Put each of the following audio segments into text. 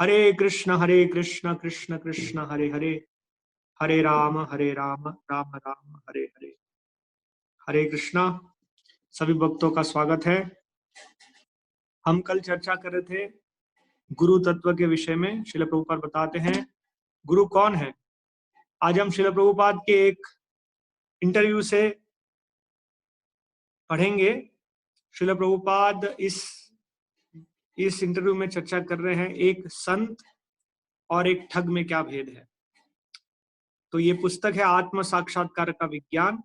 हरे कृष्ण कृष्ण कृष्ण हरे हरे, हरे राम राम राम हरे हरे। हरे कृष्णा। सभी भक्तों का स्वागत है। हम कल चर्चा कर रहे थे गुरु तत्व के विषय में। श्रील प्रभुपाद बताते हैं गुरु कौन है। आज हम श्रील प्रभुपाद के एक इंटरव्यू से पढ़ेंगे। श्रील प्रभुपाद इस इंटरव्यू में चर्चा कर रहे हैं एक संत और एक ठग में क्या भेद है। तो ये पुस्तक है आत्म साक्षात्कार का विज्ञान।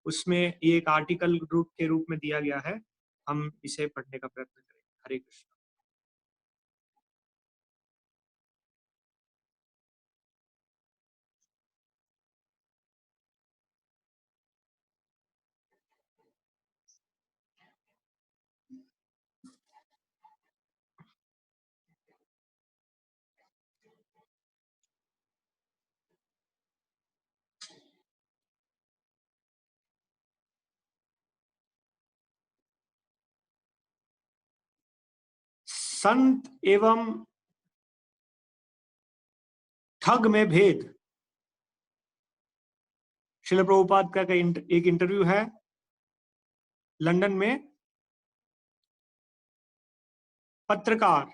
उसमें ये एक आर्टिकल रूप के रूप में दिया गया है। हम इसे पढ़ने का प्रयत्न करेंगे। हरे कृष्ण। संत एवं ठग में भेद। श्रील प्रभुपाद का एक इंटरव्यू है लंदन में। पत्रकार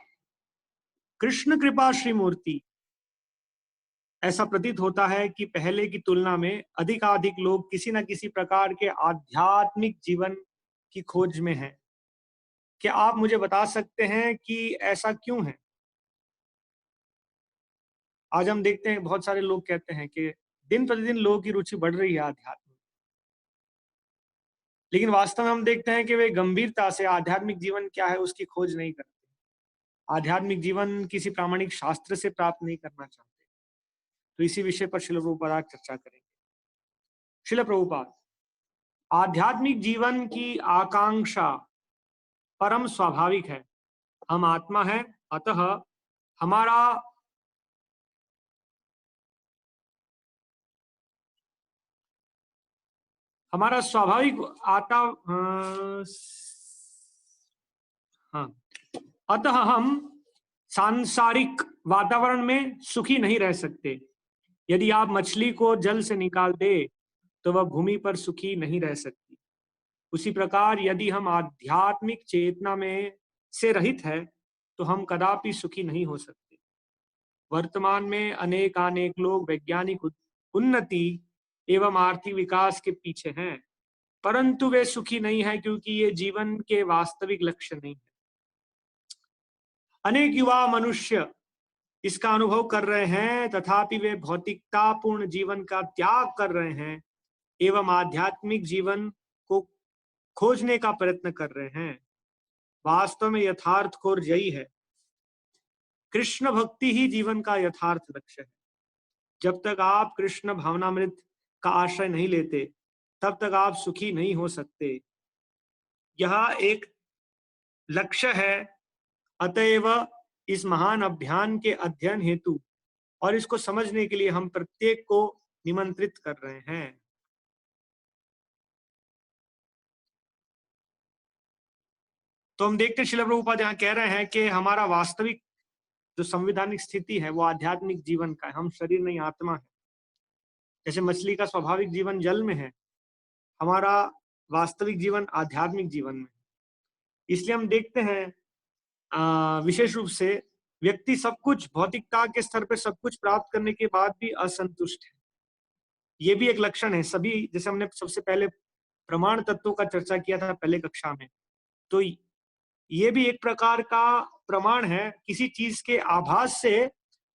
कृष्ण कृपा श्री मूर्ति। ऐसा प्रतीत होता है कि पहले की तुलना में अधिकाधिक लोग किसी न किसी प्रकार के आध्यात्मिक जीवन की खोज में हैं। क्या आप मुझे बता सकते हैं कि ऐसा क्यों है? आज हम देखते हैं बहुत सारे लोग कहते हैं कि दिन प्रतिदिन लोगों की रुचि बढ़ रही है आध्यात्म, लेकिन वास्तव में हम देखते हैं कि वे गंभीरता से आध्यात्मिक जीवन क्या है उसकी खोज नहीं करते। आध्यात्मिक जीवन किसी प्रामाणिक शास्त्र से प्राप्त नहीं करना चाहते। तो इसी विषय पर श्रील प्रभुपाद आज चर्चा करेंगे। श्रील प्रभुपाद, आध्यात्मिक जीवन की आकांक्षा परम स्वाभाविक है। हम आत्मा है, अतः हमारा हमारा स्वाभाविक हाँ, अतः हम सांसारिक वातावरण में सुखी नहीं रह सकते। यदि आप मछली को जल से निकाल दे तो वह भूमि पर सुखी नहीं रह सकती। उसी प्रकार यदि हम आध्यात्मिक चेतना में से रहित है तो हम कदापि सुखी नहीं हो सकते। वर्तमान में अनेक लोग वैज्ञानिक उन्नति एवं आर्थिक विकास के पीछे हैं, परंतु वे सुखी नहीं है क्योंकि ये जीवन के वास्तविक लक्ष्य नहीं है। अनेक युवा मनुष्य इसका अनुभव कर रहे हैं, तथापि वे भौतिकतापूर्ण जीवन का त्याग कर रहे हैं एवं आध्यात्मिक जीवन को खोजने का प्रयत्न कर रहे हैं। वास्तव में यथार्थ खोज यही है। कृष्ण भक्ति ही जीवन का यथार्थ लक्ष्य है। जब तक आप कृष्ण भावनामृत का आश्रय नहीं लेते तब तक आप सुखी नहीं हो सकते। यह एक लक्ष्य है। अतएव इस महान अभियान के अध्ययन हेतु और इसको समझने के लिए हम प्रत्येक को निमंत्रित कर रहे हैं। तो हम देखते हैं श्रील प्रभुपाद यहाँ कह रहे हैं कि हमारा वास्तविक जो संवैधानिक स्थिति है वो आध्यात्मिक जीवन का है। हम शरीर नहीं आत्मा है। जैसे मछली का स्वाभाविक जीवन जल में है, हमारा वास्तविक जीवन आध्यात्मिक जीवन में है। इसलिए हम देखते हैं विशेष रूप से व्यक्ति सब कुछ भौतिकता के स्तर पर सब कुछ प्राप्त करने के बाद भी असंतुष्ट है। ये भी एक लक्षण है। सभी, जैसे हमने सबसे पहले प्रमाण तत्वों का चर्चा किया था पहले कक्षा में, तो ये भी एक प्रकार का प्रमाण है। किसी चीज के आभास से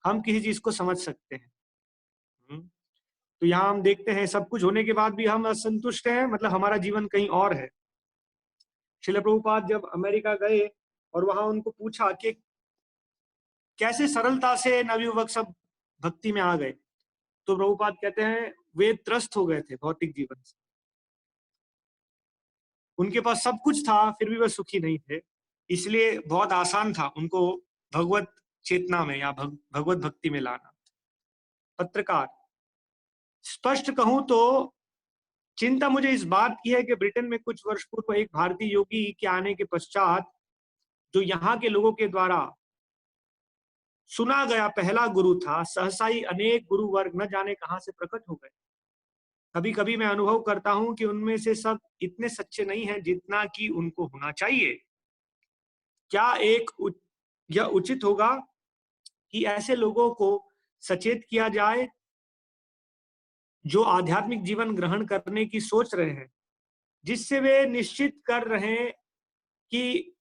हम किसी चीज को समझ सकते हैं। तो यहाँ हम देखते हैं सब कुछ होने के बाद भी हम असंतुष्ट हैं, मतलब हमारा जीवन कहीं और है। श्रील प्रभुपाद जब अमेरिका गए और वहां उनको पूछा कि कैसे सरलता से नवयुवक सब भक्ति में आ गए, तो प्रभुपाद कहते हैं वे त्रस्त हो गए थे भौतिक जीवन से। उनके पास सब कुछ था फिर भी वे सुखी नहीं थे। इसलिए बहुत आसान था उनको भगवत चेतना में या भगवत भक्ति में लाना। पत्रकार, स्पष्ट कहूं तो चिंता मुझे इस बात की है कि ब्रिटेन में कुछ वर्ष पूर्व एक भारतीय योगी के आने के पश्चात जो यहाँ के लोगों के द्वारा सुना गया पहला गुरु था, सहसा ही अनेक गुरु वर्ग न जाने कहां से प्रकट हो गए। कभी कभी मैं अनुभव करता हूं कि उनमें से सब इतने सच्चे नहीं हैं जितना कि उनको होना चाहिए। क्या यह उचित होगा कि ऐसे लोगों को सचेत किया जाए जो आध्यात्मिक जीवन ग्रहण करने की सोच रहे हैं, जिससे वे निश्चित कर रहे हैं कि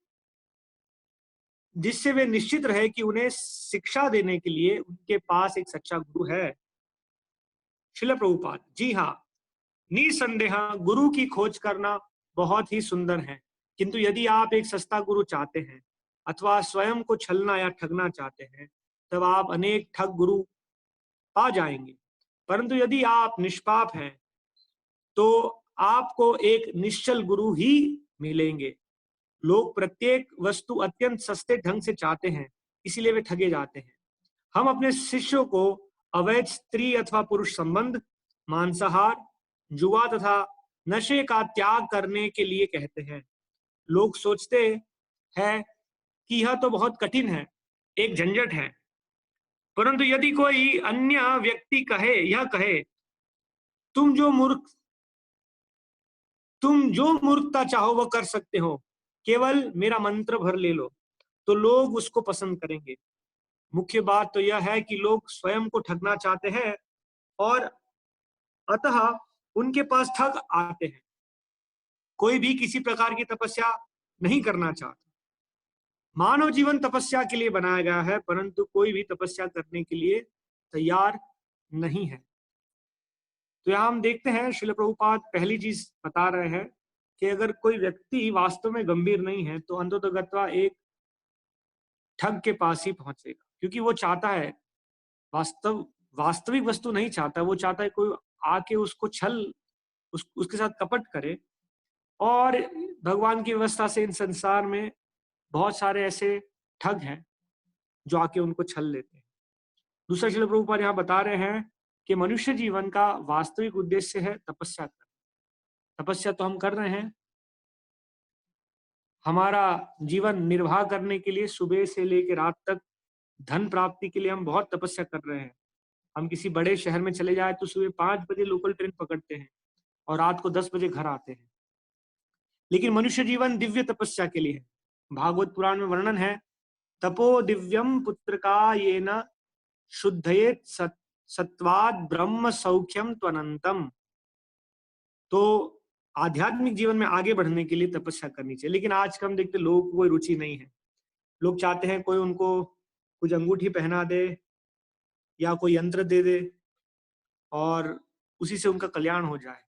जिससे वे निश्चित रहे कि उन्हें शिक्षा देने के लिए उनके पास एक सच्चा गुरु है। श्रील प्रभुपाद जी हाँ, निसंदेह गुरु की खोज करना बहुत ही सुंदर है, किंतु यदि आप एक सस्ता गुरु चाहते हैं अथवा स्वयं को छलना या ठगना चाहते हैं, तब आप अनेक ठग गुरु पा जाएंगे। परंतु यदि आप निष्पाप हैं तो आपको एक निश्चल गुरु ही मिलेंगे। लोग प्रत्येक वस्तु अत्यंत सस्ते ढंग से चाहते हैं, इसीलिए वे ठगे जाते हैं। हम अपने शिष्यों को अवैध स्त्री अथवा पुरुष संबंध, मांसाहार, जुआ तथा नशे का त्याग करने के लिए कहते हैं। लोग सोचते हैं कि यह तो बहुत कठिन है, एक झंझट है। परंतु यदि कोई अन्य व्यक्ति कहे तुम जो मूर्ख तुम जो मूर्खता चाहो वह कर सकते हो, केवल मेरा मंत्र भर ले लो, तो लोग उसको पसंद करेंगे। मुख्य बात तो यह है कि लोग स्वयं को ठगना चाहते हैं और अतः उनके पास ठग आते हैं। कोई भी किसी प्रकार की तपस्या नहीं करना चाहता। मानव जीवन तपस्या के लिए बनाया गया है, परंतु कोई भी तपस्या करने के लिए तैयार नहीं है। तो यहां हम देखते हैं श्रील प्रभुपाद पहली चीज बता रहे हैं कि अगर कोई व्यक्ति वास्तव में गंभीर नहीं है तो अंततोगत्वा एक ठग के पास ही पहुंचेगा, क्योंकि वो चाहता है वास्तविक वस्तु नहीं चाहता, वो चाहता है कोई आके उसको उसके साथ कपट करे। और भगवान की व्यवस्था से इन संसार में बहुत सारे ऐसे ठग हैं जो आके उनको छल लेते हैं। दूसरा श्रील प्रभुपाद यहाँ बता रहे हैं कि मनुष्य जीवन का वास्तविक उद्देश्य है तपस्या करना। तपस्या तो हम कर रहे हैं, हमारा जीवन निर्वाह करने के लिए सुबह से लेकर रात तक धन प्राप्ति के लिए हम बहुत तपस्या कर रहे हैं। हम किसी बड़े शहर में चले जाए तो सुबह 5 बजे लोकल ट्रेन पकड़ते हैं और रात को 10 बजे घर आते हैं। लेकिन मनुष्य जीवन दिव्य तपस्या के लिए है। भागवत पुराण में वर्णन है, तपो दिव्यम पुत्र का ये न शुद्धयेत सत्वाद ब्रह्म सौख्यम त्वनंतम। तो आध्यात्मिक जीवन में आगे बढ़ने के लिए तपस्या करनी चाहिए। लेकिन आज का हम देखते लोगों को कोई रुचि नहीं है। लोग चाहते हैं कोई उनको कुछ अंगूठी पहना दे या कोई यंत्र दे दे और उसी से उनका कल्याण हो जाए।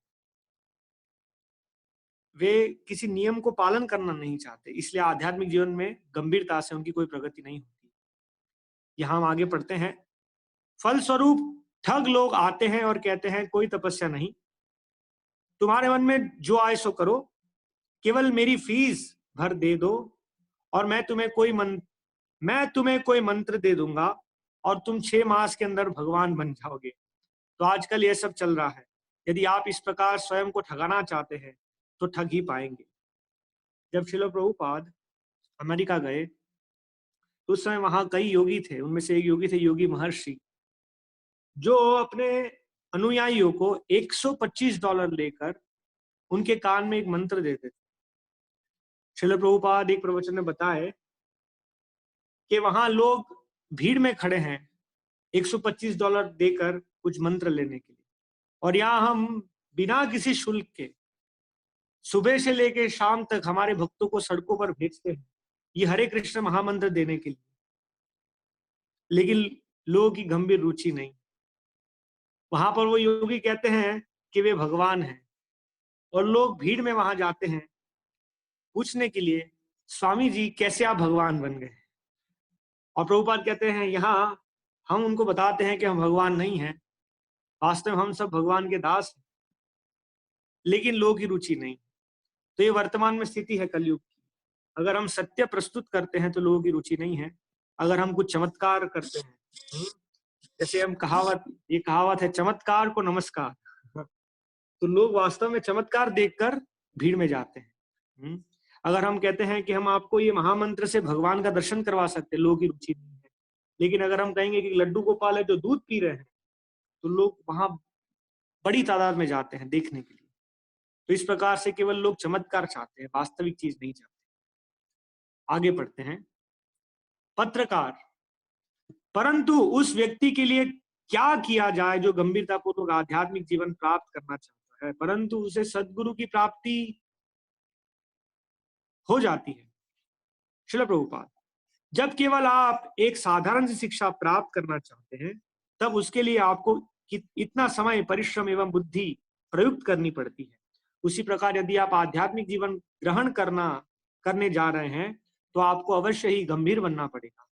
वे किसी नियम को पालन करना नहीं चाहते, इसलिए आध्यात्मिक जीवन में गंभीरता से उनकी कोई प्रगति नहीं होती। यहां हम आगे पढ़ते हैं, फलस्वरूप ठग लोग आते हैं और कहते हैं कोई तपस्या नहीं, तुम्हारे मन में जो आए सो करो, केवल मेरी फीस भर दे दो और मैं तुम्हें कोई मंत्र दे दूंगा और तुम 6 मास के अंदर भगवान बन जाओगे। तो आजकल ये सब चल रहा है। यदि आप इस प्रकार स्वयं को ठगाना चाहते हैं तो ठग ही पाएंगे। जब श्रील प्रभुपाद अमेरिका गए तो उस समय वहां कई योगी थे। उनमें से एक योगी थे योगी महर्षि, जो अपने अनुयायियों को $125 लेकर उनके कान में एक मंत्र देते थे। श्रील प्रभुपाद एक प्रवचन में बताए कि वहां लोग भीड़ में खड़े हैं $125 देकर कुछ मंत्र लेने के लिए, और यहाँ हम बिना किसी शुल्क के सुबह से लेकर शाम तक हमारे भक्तों को सड़कों पर भेजते हैं ये हरे कृष्ण महामंत्र देने के लिए। लेकिन लोगों की गंभीर रुचि नहीं। वहां पर वो योगी कहते हैं कि वे भगवान हैं और लोग भीड़ में वहां जाते हैं पूछने के लिए, स्वामी जी कैसे आप भगवान बन गए? और प्रभुपाद कहते हैं यहाँ हम उनको बताते हैं कि हम भगवान नहीं हैं, वास्तव में हम सब भगवान के दास हैं, लेकिन लोगों की रुचि नहीं। तो ये वर्तमान में स्थिति है कलयुग की। अगर हम सत्य प्रस्तुत करते हैं तो लोगों की रुचि नहीं है। अगर हम कुछ चमत्कार करते हैं, जैसे हम ये कहावत है, चमत्कार को नमस्कार, तो लोग वास्तव में चमत्कार देखकर भीड़ में जाते हैं। अगर हम कहते हैं कि हम आपको ये महामंत्र से भगवान का दर्शन करवा सकते हैं, लोगों की रुचि नहीं है। लेकिन अगर हम कहेंगे कि लड्डू गोपाल है जो दूध पी रहे हैं, तो लोग वहां बड़ी तादाद में जाते हैं देखने के लिए। तो इस प्रकार से केवल लोग चमत्कार चाहते हैं, वास्तविक चीज नहीं चाहते। आगे पढ़ते हैं। पत्रकार, परंतु उस व्यक्ति के लिए क्या किया जाए जो गंभीरतापूर्वक आध्यात्मिक जीवन प्राप्त करना चाहता है, परंतु उसे सद्गुरु की प्राप्ति हो जाती है। श्रील प्रभुपाद, जब केवल आप एक साधारण सी शिक्षा प्राप्त करना चाहते हैं, तब उसके लिए आपको इतना समय, परिश्रम एवं बुद्धि प्रयुक्त करनी पड़ती है। उसी प्रकार यदि आप आध्यात्मिक जीवन ग्रहण करने जा रहे हैं, तो आपको अवश्य ही गंभीर बनना पड़ेगा।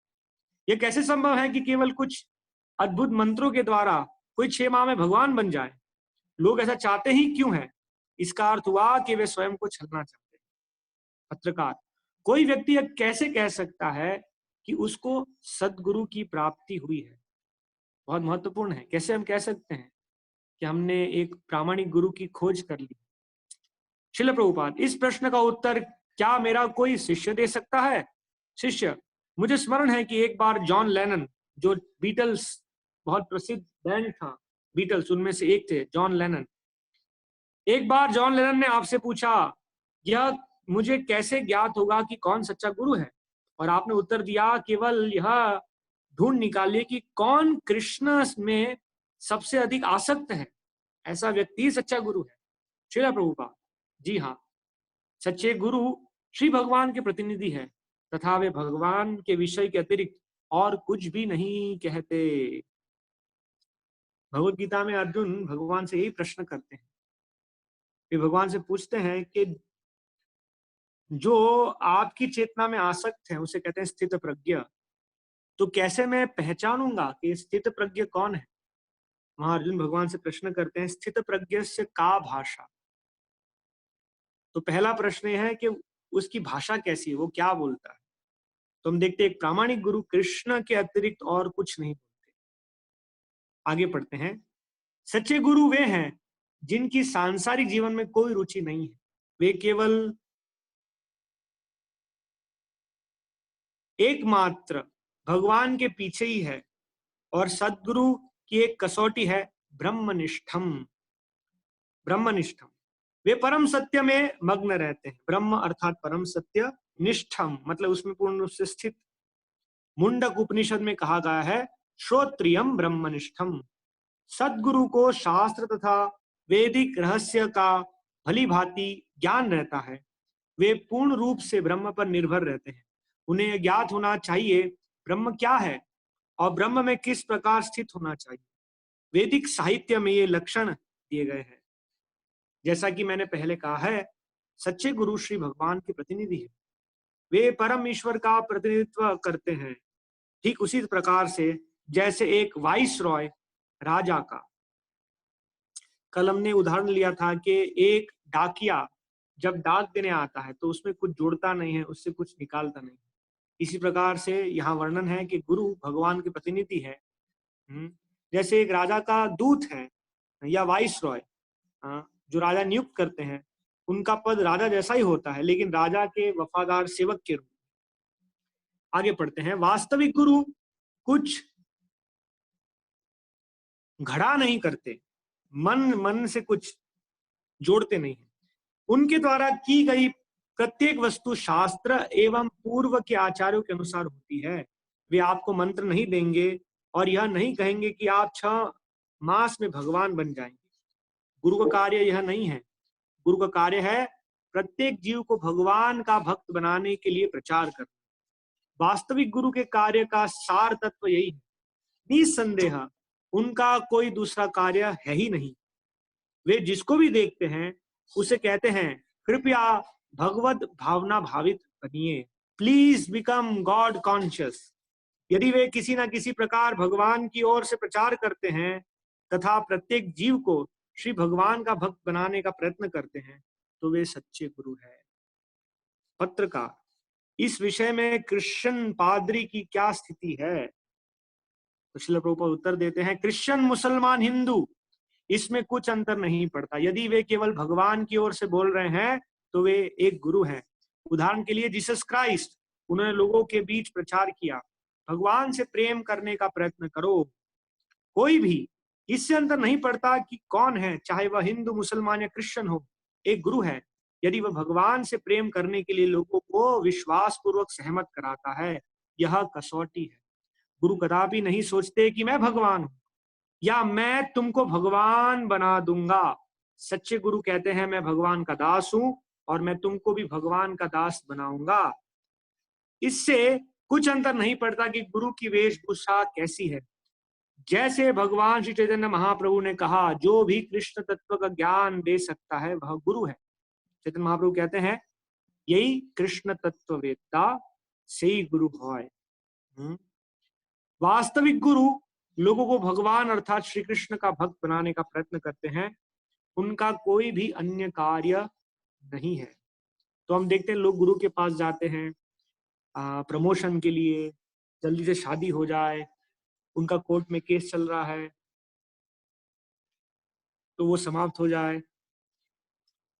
यह कैसे संभव है कि केवल कुछ अद्भुत मंत्रों के द्वारा कोई 6 माह में भगवान बन जाए? लोग ऐसा चाहते ही क्यों है? इसका अर्थ हुआ कि वे स्वयं को छलना चाहते हैं। पत्रकार, कोई व्यक्ति यह कैसे कह सकता है कि उसको सद्गुरु की प्राप्ति हुई है? बहुत महत्वपूर्ण है। कैसे हम कह सकते हैं कि हमने एक प्रामाणिक गुरु की खोज कर ली? श्रील प्रभुपाद, इस प्रश्न का उत्तर क्या मेरा कोई शिष्य दे सकता है? शिष्य, मुझे स्मरण है कि एक बार जॉन लेनन, जो बीटल्स बहुत प्रसिद्ध बैंड था, बीटल्स उनमें से एक थे जॉन लेनन। एक बार जॉन लेनन ने आपसे पूछा, यह मुझे कैसे ज्ञात होगा कि कौन सच्चा गुरु है? और आपने उत्तर दिया, केवल यह ढूंढ निकालिए कि कौन कृष्ण में सबसे अधिक आसक्त है, ऐसा व्यक्ति सच्चा गुरु है। श्रील प्रभुपाद, जी हाँ, सच्चे गुरु श्री भगवान के प्रतिनिधि है तथा वे भगवान के विषय के अतिरिक्त और कुछ भी नहीं कहते। भगवत गीता में अर्जुन भगवान से यही प्रश्न करते हैं। वे भगवान से पूछते हैं कि जो आपकी चेतना में आसक्त है उसे कहते हैं स्थित प्रज्ञ, तो कैसे मैं पहचानूंगा कि स्थित प्रज्ञ कौन है? वहां अर्जुन भगवान से प्रश्न करते हैं, स्थित प्रज्ञ से का भाषा? तो पहला प्रश्न यह है कि उसकी भाषा कैसी है, वो क्या बोलता है? तो हम देखते हैं एक प्रामाणिक गुरु कृष्ण के अतिरिक्त और कुछ नहीं बोलते। आगे पढ़ते हैं। सच्चे गुरु वे हैं जिनकी सांसारिक जीवन में कोई रुचि नहीं है, वे केवल एकमात्र भगवान के पीछे ही है। और सद्गुरु की एक कसौटी है ब्रह्मनिष्ठम। ब्रह्मनिष्ठम, वे परम सत्य में मग्न रहते हैं। ब्रह्म अर्थात परम सत्य, निष्ठम मतलब उसमें पूर्ण रूप से स्थित। मुंडक उपनिषद में कहा गया है, श्रोत्रियम ब्रह्मनिष्ठम। सद्गुरु को शास्त्र तथा वैदिक रहस्य का भली भांति ज्ञान रहता है। वे पूर्ण रूप से ब्रह्म पर निर्भर रहते हैं। उन्हें ज्ञात होना चाहिए ब्रह्म क्या है और ब्रह्म में किस प्रकार स्थित होना चाहिए। वैदिक साहित्य में ये लक्षण दिए गए हैं। जैसा कि मैंने पहले कहा है, सच्चे गुरु श्री भगवान के प्रतिनिधि है। वे परम ईश्वर का प्रतिनिधित्व करते हैं, ठीक उसी प्रकार से जैसे एक वाइस रॉय राजा का। कल हमने उदाहरण लिया था कि एक डाकिया जब डाक देने आता है तो उसमें कुछ जोड़ता नहीं है, उससे कुछ निकालता नहीं। इसी प्रकार से यहाँ वर्णन है कि गुरु भगवान के प्रतिनिधि है। जैसे एक राजा का दूत है या वाइस रॉय, जो राजा नियुक्त करते हैं, उनका पद राजा जैसा ही होता है, लेकिन राजा के वफादार सेवक के रूप। आगे पढ़ते हैं। वास्तविक गुरु कुछ घड़ा नहीं करते, मन से कुछ जोड़ते नहीं है। उनके द्वारा की गई प्रत्येक वस्तु शास्त्र एवं पूर्व के आचार्यों के अनुसार होती है। वे आपको मंत्र नहीं देंगे और यह नहीं कहेंगे कि आप 6 मास में भगवान बन जाएंगे। गुरु का कार्य यह नहीं है। गुरु का कार्य है प्रत्येक जीव को भगवान का भक्त बनाने के लिए प्रचार करना। वास्तविक गुरु के कार्य का सार तत्व यही है। निसंदेह उनका कोई दूसरा कार्य है ही नहीं। वे जिसको भी देखते हैं उसे कहते हैं, कृपया भगवत भावना भावित बनिए, प्लीज बिकम गॉड कॉन्शियस। यदि वे किसी न किसी प्रकार भगवान की ओर से प्रचार करते हैं तथा प्रत्येक जीव को श्री भगवान का भक्त बनाने का प्रयत्न करते हैं, तो वे सच्चे गुरु हैं। पत्रकार, इस विषय में क्रिश्चियन पादरी की क्या स्थिति है? तो श्रील प्रभुपाद उत्तर देते हैं, क्रिश्चियन, मुसलमान, हिंदू, इसमें कुछ अंतर नहीं पड़ता। यदि वे केवल भगवान की ओर से बोल रहे हैं तो वे एक गुरु हैं। उदाहरण के लिए जीसस क्राइस्ट, उन्होंने लोगों के बीच प्रचार किया, भगवान से प्रेम करने का प्रयत्न करो। कोई भी इससे अंतर नहीं पड़ता कि कौन है, चाहे वह हिंदू, मुसलमान या क्रिश्चियन हो, एक गुरु है। यदि वह भगवान से प्रेम करने के लिए लोगों को विश्वास पूर्वक सहमत कराता है, यह कसौटी है। गुरु कदापि नहीं सोचते कि मैं भगवान हूं या मैं तुमको भगवान बना दूंगा। सच्चे गुरु कहते हैं मैं भगवान का दास हूं और मैं तुमको भी भगवान का दास बनाऊंगा। इससे कुछ अंतर नहीं पड़ता कि गुरु की वेशभूषा कैसी है। जैसे भगवान श्री चैतन्य महाप्रभु ने कहा, जो भी कृष्ण तत्व का ज्ञान दे सकता है वह गुरु है। चैतन्य महाप्रभु कहते हैं, यही कृष्ण तत्व वेत्ता से ही गुरु है। वास्तविक गुरु लोगों को भगवान अर्थात श्री कृष्ण का भक्त बनाने का प्रयत्न करते हैं। उनका कोई भी अन्य कार्य नहीं है। तो हम देखते हैं लोग गुरु के पास जाते हैं प्रमोशन के लिए, जल्दी से शादी हो जाए, उनका कोर्ट में केस चल रहा है तो वो समाप्त हो जाए,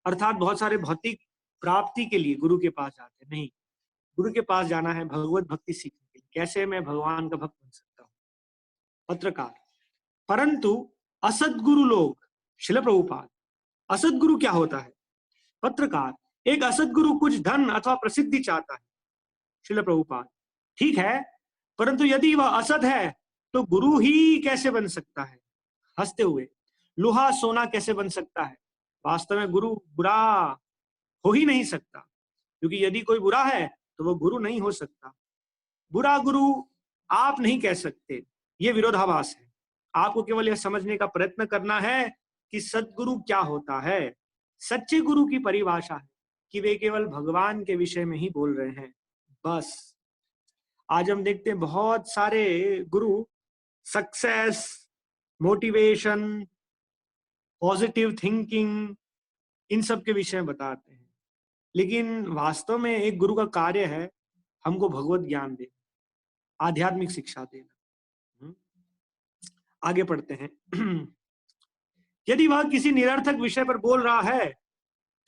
अर्थात बहुत सारे भौतिक प्राप्ति के लिए गुरु के पास जाते हैं। नहीं, गुरु के पास जाना है भगवत भक्ति सीखने के लिए, कैसे मैं भगवान का भक्त बन सकता हूँ। पत्रकार, परंतु असदगुरु लोग, श्रील प्रभुपाद, असदगुरु क्या होता है? पत्रकार, एक असदगुरु कुछ धन अथवा प्रसिद्धि चाहता है। श्रील प्रभुपाद, ठीक है, परंतु यदि वह असद है तो गुरु ही कैसे बन सकता है? हंसते हुए, लोहा सोना कैसे बन सकता है? वास्तव में गुरु बुरा हो ही नहीं सकता, क्योंकि यदि कोई बुरा है तो वो गुरु नहीं हो सकता। बुरा गुरु आप नहीं कह सकते, ये विरोधाभास है। आपको केवल यह समझने का प्रयत्न करना है कि सद्गुरु क्या होता है। सच्चे गुरु की परिभाषा है कि वे केवल भगवान के विषय में ही बोल रहे हैं, बस। आज हम देखते हैं बहुत सारे गुरु सक्सेस, मोटिवेशन, पॉजिटिव थिंकिंग, इन सब के विषय में बताते हैं, लेकिन वास्तव में एक गुरु का कार्य है हमको भगवत ज्ञान देना, आध्यात्मिक शिक्षा देना। आगे पढ़ते हैं। यदि वह किसी निरर्थक विषय पर बोल रहा है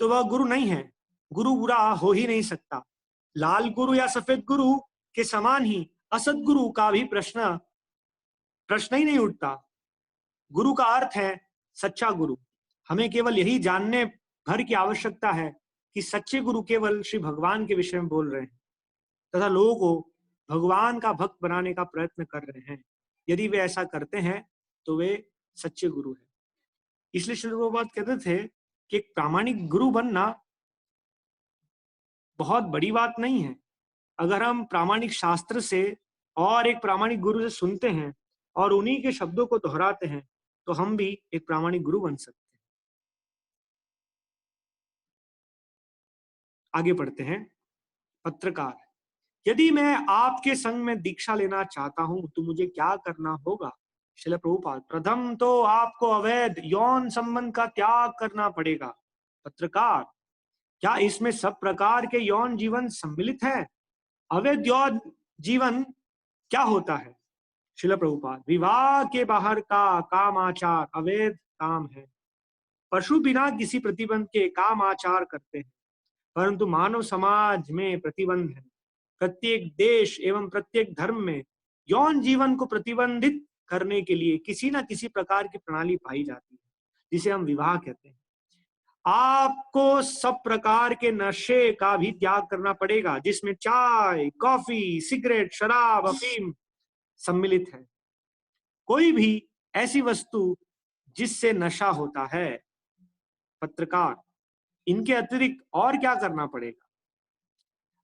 तो वह गुरु नहीं है। गुरु बुरा हो ही नहीं सकता। लाल गुरु या सफेद गुरु के समान ही असद गुरु का भी प्रश्न ही नहीं उठता। गुरु का अर्थ है सच्चा गुरु। हमें केवल यही जानने भर की आवश्यकता है कि सच्चे गुरु केवल श्री भगवान के विषय में बोल रहे हैं तथा लोगों को भगवान का भक्त बनाने का प्रयत्न कर रहे हैं। यदि वे ऐसा करते हैं तो वे सच्चे गुरु हैं। इसलिए श्री प्रभुपाद कहते थे कि एक प्रामाणिक गुरु बनना बहुत बड़ी बात नहीं है। अगर हम प्रामाणिक शास्त्र से और एक प्रामाणिक गुरु से सुनते हैं और उन्हीं के शब्दों को दोहराते हैं तो हम भी एक प्रामाणिक गुरु बन सकते हैं। आगे पढ़ते हैं। पत्रकार, यदि मैं आपके संग में दीक्षा लेना चाहता हूं तो मुझे क्या करना होगा? श्रील प्रभुपाद, प्रथम तो आपको अवैध यौन संबंध का त्याग करना पड़ेगा। पत्रकार, क्या इसमें सब प्रकार के यौन जीवन सम्मिलित है? अवैध यौन जीवन क्या होता है? श्रील प्रभुपाद, विवाह के बाहर का काम आचार अवैध काम है। पशु बिना किसी प्रतिबंध के काम आचार करते हैं, परंतु मानव समाज में प्रतिबंध है। प्रत्येक देश एवं प्रत्येक धर्म में यौन जीवन को प्रतिबंधित करने के लिए किसी न किसी प्रकार की प्रणाली पाई जाती है, जिसे हम विवाह कहते हैं। आपको सब प्रकार के नशे का भी त्याग करना पड़ेगा, जिसमें चाय, कॉफी, सिगरेट, शराब, अफीम सम्मिलित है। कोई भी ऐसी वस्तु जिससे नशा होता है। पत्रकार, इनके अतिरिक्त और क्या करना पड़ेगा?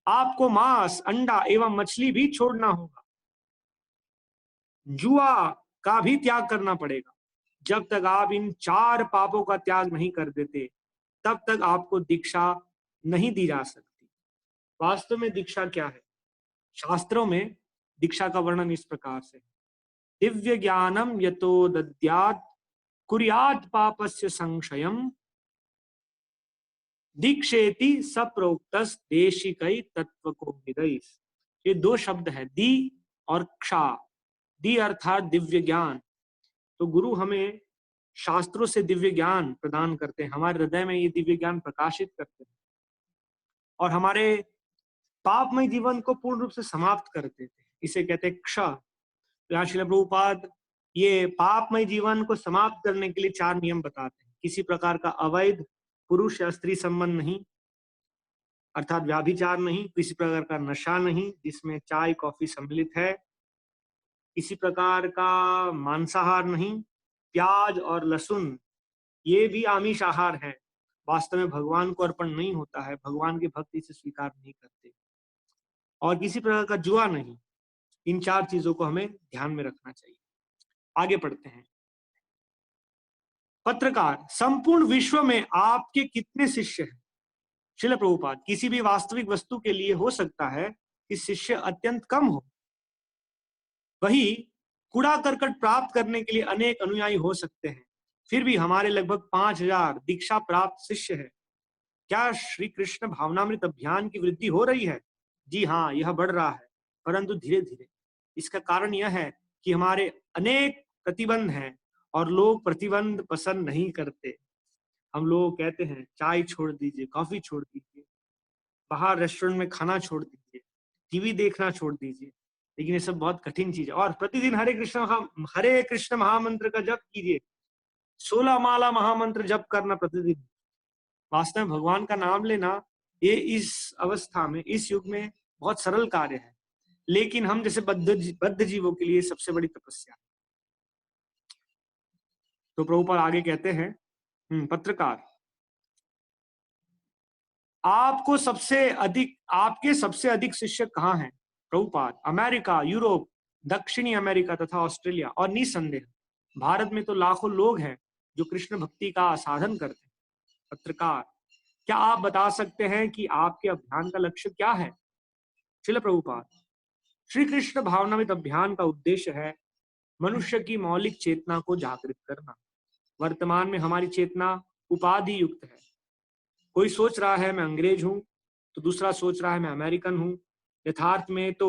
आपको मांस, अंडा एवं मछली भी छोड़ना होगा। जुआ का भी त्याग करना पड़ेगा। जब तक आप इन 4 पापों का त्याग नहीं कर देते तब तक आपको दीक्षा नहीं दी जा सकती। वास्तव में दीक्षा क्या है? शास्त्रों में दीक्षा का वर्णन इस प्रकार से, दिव्य ज्ञानम यतो दद्यात् कुर्यात् पापस्य संशयम दीक्षेति सप्रोक्तस् देशिकै तत्व को विदैस्। ये 2 शब्द है, दी औरक्षा। दी अर्थात दिव्य ज्ञान। तो गुरु हमें शास्त्रों से दिव्य ज्ञान प्रदान करते हैं, हमारे हृदय में ये दिव्य ज्ञान प्रकाशित करते हैं और हमारे पापमय जीवन को पूर्ण रूप से समाप्त कर देते हैं। इसे कहते हैं क्ष। यहाँ श्रील प्रभुपाद ये पापमय जीवन को समाप्त करने के लिए 4 नियम बताते हैं। किसी प्रकार का अवैध पुरुष या स्त्री संबंध नहीं, अर्थात व्याभिचार नहीं, किसी प्रकार का नशा नहीं जिसमें चाय कॉफी सम्मिलित है, किसी प्रकार का मांसाहार नहीं, प्याज और लहसुन ये भी आमिष आहार है, वास्तव में भगवान को अर्पण नहीं होता है, भगवान के भक्त इसे स्वीकार नहीं करते, और किसी प्रकार का जुआ नहीं। इन 4 चीजों को हमें ध्यान में रखना चाहिए। आगे पढ़ते हैं। पत्रकार, संपूर्ण विश्व में आपके कितने शिष्य हैं? श्रील प्रभुपाद, किसी भी वास्तविक वस्तु के लिए हो सकता है कि शिष्य अत्यंत कम हो, वही कूड़ा करकट प्राप्त करने के लिए अनेक अनुयायी हो सकते हैं, फिर भी हमारे लगभग 5000 दीक्षा प्राप्त शिष्य है। क्या श्री कृष्ण भावनामृत अभियान की वृद्धि हो रही है? जी हाँ, यह बढ़ रहा है, परंतु धीरे धीरे। इसका कारण यह है कि हमारे अनेक प्रतिबंध हैं और लोग प्रतिबंध पसंद नहीं करते। हम लोग कहते हैं चाय छोड़ दीजिए, कॉफी छोड़ दीजिए, बाहर रेस्टोरेंट में खाना छोड़ दीजिए, टीवी देखना छोड़ दीजिए, लेकिन ये सब बहुत कठिन चीज है। और प्रतिदिन हरे कृष्ण महामंत्र का जप कीजिए, 16 माला महामंत्र जप करना प्रतिदिन। वास्तव में भगवान का नाम लेना ये इस अवस्था में, इस युग में बहुत सरल कार्य है, लेकिन हम जैसे बद्ध जीवों के लिए सबसे बड़ी तपस्या। तो प्रभुपाद आगे कहते हैं, पत्रकार, आपके सबसे अधिक शिष्य कहाँ हैं? प्रभुपाद, अमेरिका, यूरोप, दक्षिणी अमेरिका तथा ऑस्ट्रेलिया, और निसंदेह भारत में तो लाखों लोग हैं जो कृष्ण भक्ति का साधन करते हैं। पत्रकार, क्या आप बता सकते हैं कि आपके अभियान का लक्ष्य क्या है? श्रील प्रभुपाद, श्री कृष्ण भावनामृत अभियान का उद्देश्य है मनुष्य की मौलिक चेतना को जागृत करना। वर्तमान में हमारी चेतना उपाधि युक्त है। कोई सोच रहा है मैं अंग्रेज हूं, तो दूसरा सोच रहा है मैं अमेरिकन हूं। यथार्थ में तो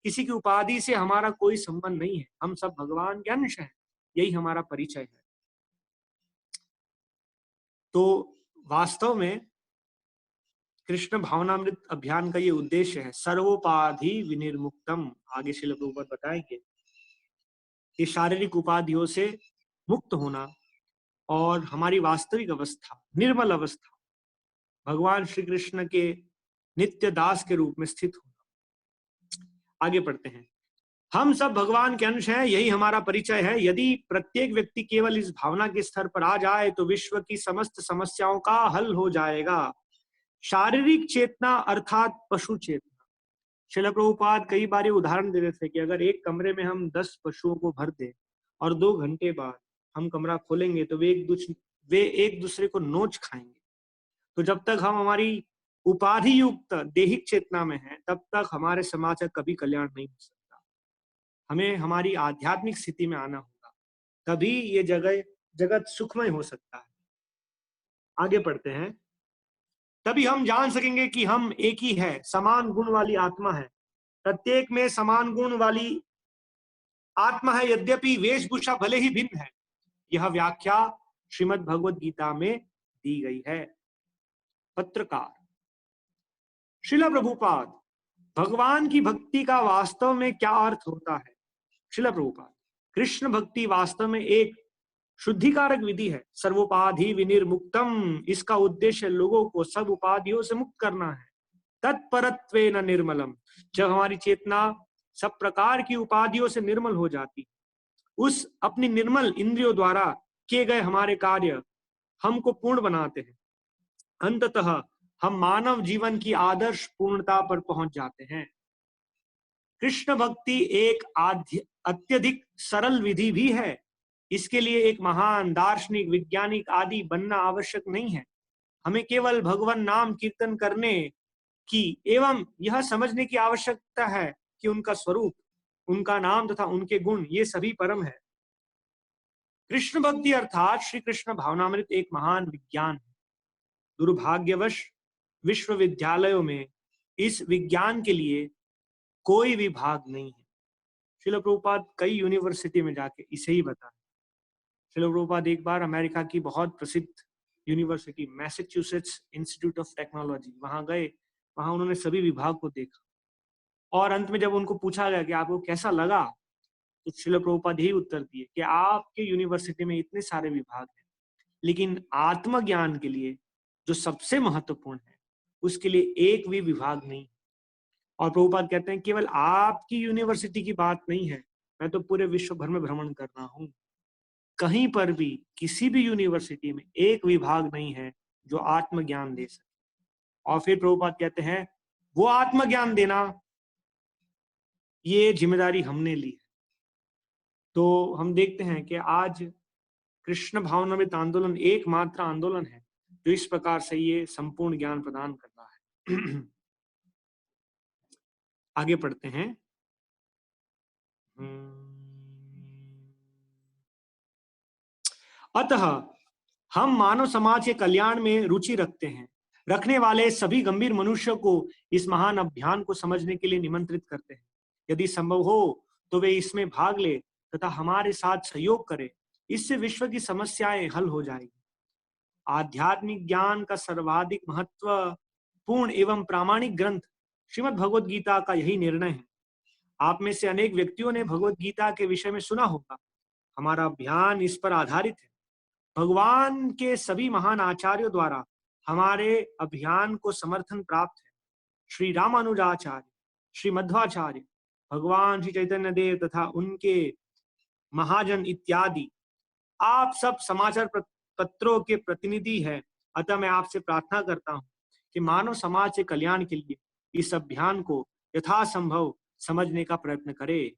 किसी की उपाधि से हमारा कोई संबंध नहीं है, हम सब भगवान के अंश हैं, यही हमारा परिचय है। तो वास्तव में कृष्ण भावनामृत अभियान का ये उद्देश्य है, सर्वोपाधि विनिर्मुक्तम। आगे श्रील प्रभुपाद बताएंगे कि शारीरिक उपाधियों से मुक्त होना और हमारी वास्तविक अवस्था, निर्मल अवस्था, भगवान श्री कृष्ण के नित्य दास के रूप में स्थित होना। आगे पढ़ते हैं। हम सब भगवान के अंश हैं, यही हमारा परिचय है। यदि प्रत्येक व्यक्ति केवल इस भावना के स्तर पर आ जाए तो विश्व की समस्त समस्याओं का हल हो जाएगा। शारीरिक चेतना अर्थात पशु चेतना। श्रील प्रभुपाद कई बार ये उदाहरण दे रहे थे कि अगर एक कमरे में हम 10 पशुओं को भर दें और 2 घंटे बाद हम कमरा खोलेंगे तो वे एक दूसरे को नोच खाएंगे। तो जब तक हम हमारी उपाधि युक्त देहिक चेतना में हैं, तब तक हमारे समाज का कभी कल्याण नहीं हो सकता। हमें हमारी आध्यात्मिक स्थिति में आना होगा, तभी ये जगत सुखमय हो सकता है। आगे पढ़ते हैं। तभी हम जान सकेंगे कि हम एक ही है, समान गुण वाली आत्मा है। प्रत्येक में समान गुण वाली आत्मा है, यद्यपि वेशभूषा भले ही भिन्न है। यह व्याख्या श्रीमद् भगवद गीता में दी गई है। पत्रकार, श्रील प्रभुपाद, भगवान की भक्ति का वास्तव में क्या अर्थ होता है? श्रील प्रभुपाद, कृष्ण भक्ति वास्तव में एक शुद्धिकारक विधि है, सर्वोपाधि विनिर्मुक्तम। इसका उद्देश्य लोगों को सब उपाधियों से मुक्त करना है। तत्परत्वेन निर्मलम, जब हमारी चेतना सब प्रकार की उपाधियों से निर्मल हो जाती, उस अपनी निर्मल इंद्रियों द्वारा किए गए हमारे कार्य हमको पूर्ण बनाते हैं। अंततः हम मानव जीवन की आदर्श पूर्णता पर पहुंच जाते हैं। कृष्ण भक्ति एक अत्यधिक सरल विधि भी है। इसके लिए एक महान दार्शनिक, वैज्ञानिक आदि बनना आवश्यक नहीं है। हमें केवल भगवान नाम कीर्तन करने की एवं यह समझने की आवश्यकता है कि उनका स्वरूप, उनका नाम तथा उनके गुण ये सभी परम है। कृष्ण भक्ति अर्थात श्री कृष्ण भावनामृत एक महान विज्ञान है। दुर्भाग्यवश विश्वविद्यालयों में इस विज्ञान के लिए कोई विभाग नहीं है। श्रील प्रभुपाद कई यूनिवर्सिटी में जाके इसे ही बताया। श्रील प्रभुपाद एक बार अमेरिका की बहुत प्रसिद्ध university Massachusetts institute of technology वहां गए। वहां उन्होंने सभी विभाग को देखा। और अंत में जब उनको पूछा गया कि आपको कैसा लगा, तो श्रील प्रभुपाद यही उत्तर दिए कि आपके यूनिवर्सिटी में इतने सारे विभाग हैं, लेकिन आत्मज्ञान के लिए जो सबसे महत्वपूर्ण है, उसके लिए एक भी विभाग नहीं। और प्रभुपाद कहते हैं केवल आपकी यूनिवर्सिटी की बात नहीं है, मैं तो पूरे विश्व भर में भ्रमण कर रहा हूँ, कहीं पर भी किसी भी यूनिवर्सिटी में एक विभाग नहीं है जो आत्मज्ञान दे सके। और फिर प्रभुपाद कहते हैं वो आत्मज्ञान देना, ये जिम्मेदारी हमने ली है। तो हम देखते हैं कि आज कृष्ण भावनामृत आंदोलन एकमात्र आंदोलन है जो इस प्रकार से ये संपूर्ण ज्ञान प्रदान कर रहा है। आगे पढ़ते हैं। अतः हम मानव समाज के कल्याण में रुचि रखने वाले सभी गंभीर मनुष्यों को इस महान अभियान को समझने के लिए निमंत्रित करते हैं। यदि संभव हो तो वे इसमें भाग ले तथा हमारे साथ सहयोग करें, इससे विश्व की समस्याएं हल हो जाएगी। आध्यात्मिक ज्ञान का सर्वाधिक महत्वपूर्ण एवं प्रामाणिक ग्रंथ श्रीमद् भगवद गीता का यही निर्णय है। आप में से अनेक व्यक्तियों ने भगवद गीता के विषय में सुना होगा। हमारा अभियान इस पर आधारित है। भगवान के सभी महान आचार्यों द्वारा हमारे अभियान को समर्थन प्राप्त है। श्री रामानुजाचार्य, श्री मध्वाचार्य, भगवान श्री चैतन्य देव तथा उनके महाजन इत्यादि आप सब समाचार पत्रों के प्रतिनिधि हैं। अतः मैं आपसे प्रार्थना करता हूं कि मानव समाज के कल्याण के लिए इस अभियान को यथासंभव समझने का प्रयत्न करें।